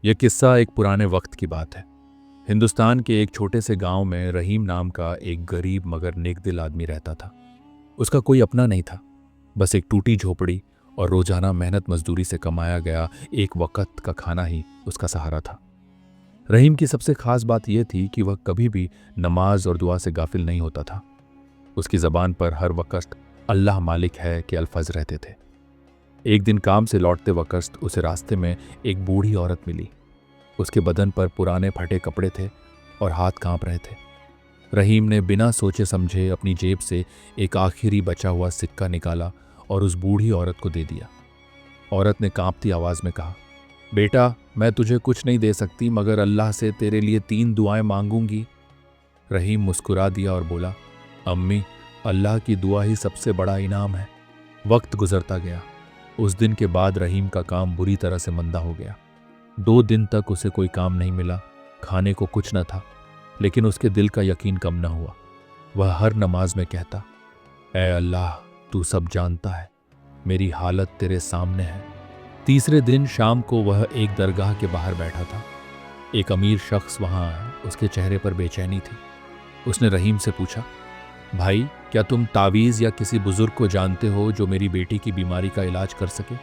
यह किस्सा एक पुराने वक्त की बात है। हिंदुस्तान के एक छोटे से गांव में रहीम नाम का एक गरीब मगर नेकदिल आदमी रहता था। उसका कोई अपना नहीं था, बस एक टूटी झोपड़ी और रोजाना मेहनत मजदूरी से कमाया गया एक वक्त का खाना ही उसका सहारा था। रहीम की सबसे खास बात यह थी कि वह कभी भी नमाज और दुआ से गाफिल नहीं होता था। उसकी जबान पर हर वक्त अल्लाह मालिक है के अल्फाज रहते थे। एक दिन काम से लौटते वक्त उसे रास्ते में एक बूढ़ी औरत मिली। उसके बदन पर पुराने फटे कपड़े थे और हाथ कांप रहे थे। रहीम ने बिना सोचे समझे अपनी जेब से एक आखिरी बचा हुआ सिक्का निकाला और उस बूढ़ी औरत को दे दिया। औरत ने कांपती आवाज में कहा, बेटा, मैं तुझे कुछ नहीं दे सकती मगर अल्लाह से तेरे लिए 3 दुआएं मांगूंगी। रहीम मुस्कुरा दिया और बोला, अम्मी, अल्लाह की दुआ ही सबसे बड़ा इनाम है। वक्त गुजरता गया। उस दिन के बाद रहीम का काम बुरी तरह से मंदा हो गया। 2 दिन तक उसे कोई काम नहीं मिला, खाने को कुछ न था, लेकिन उसके दिल का यकीन कम न हुआ। वह हर नमाज में कहता, ऐ अल्लाह, तू सब जानता है, मेरी हालत तेरे सामने है। तीसरे दिन शाम को वह एक दरगाह के बाहर बैठा था। एक अमीर शख्स वहां आया। उसके चेहरे पर बेचैनी थी। उसने रहीम से पूछा, भाई, क्या तुम तावीज़ या किसी बुजुर्ग को जानते हो जो मेरी बेटी की बीमारी का इलाज कर सके?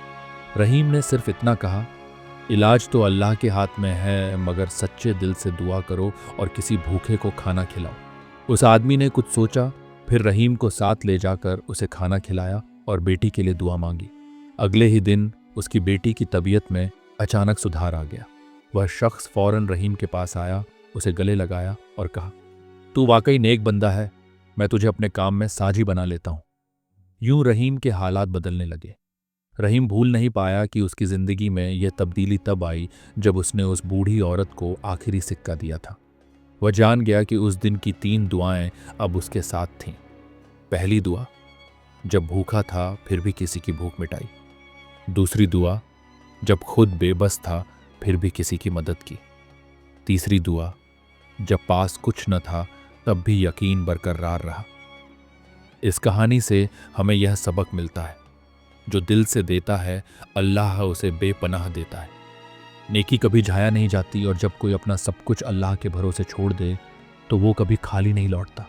रहीम ने सिर्फ इतना कहा, इलाज तो अल्लाह के हाथ में है, मगर सच्चे दिल से दुआ करो और किसी भूखे को खाना खिलाओ। उस आदमी ने कुछ सोचा, फिर रहीम को साथ ले जाकर उसे खाना खिलाया और बेटी के लिए दुआ मांगी। अगले ही दिन उसकी बेटी की तबीयत में अचानक सुधार आ गया। वह शख्स फौरन रहीम के पास आया, उसे गले लगाया और कहा, तू वाकई नेक बंदा है, मैं तुझे अपने काम में साझी बना लेता हूं। यूं रहीम के हालात बदलने लगे। रहीम भूल नहीं पाया कि उसकी जिंदगी में यह तब्दीली तब आई जब उसने उस बूढ़ी औरत को आखिरी सिक्का दिया था। वह जान गया कि उस दिन की 3 दुआएं अब उसके साथ थीं। पहली दुआ, जब भूखा था फिर भी किसी की भूख मिटाई। दूसरी दुआ, जब खुद बेबस था फिर भी किसी की मदद की। तीसरी दुआ, जब पास कुछ न था तब भी यकीन बरकरार रहा। इस कहानी से हमें यह सबक मिलता है, जो दिल से देता है अल्लाह उसे बेपनाह देता है। नेकी कभी जाया नहीं जाती और जब कोई अपना सब कुछ अल्लाह के भरोसे छोड़ दे तो वो कभी खाली नहीं लौटता।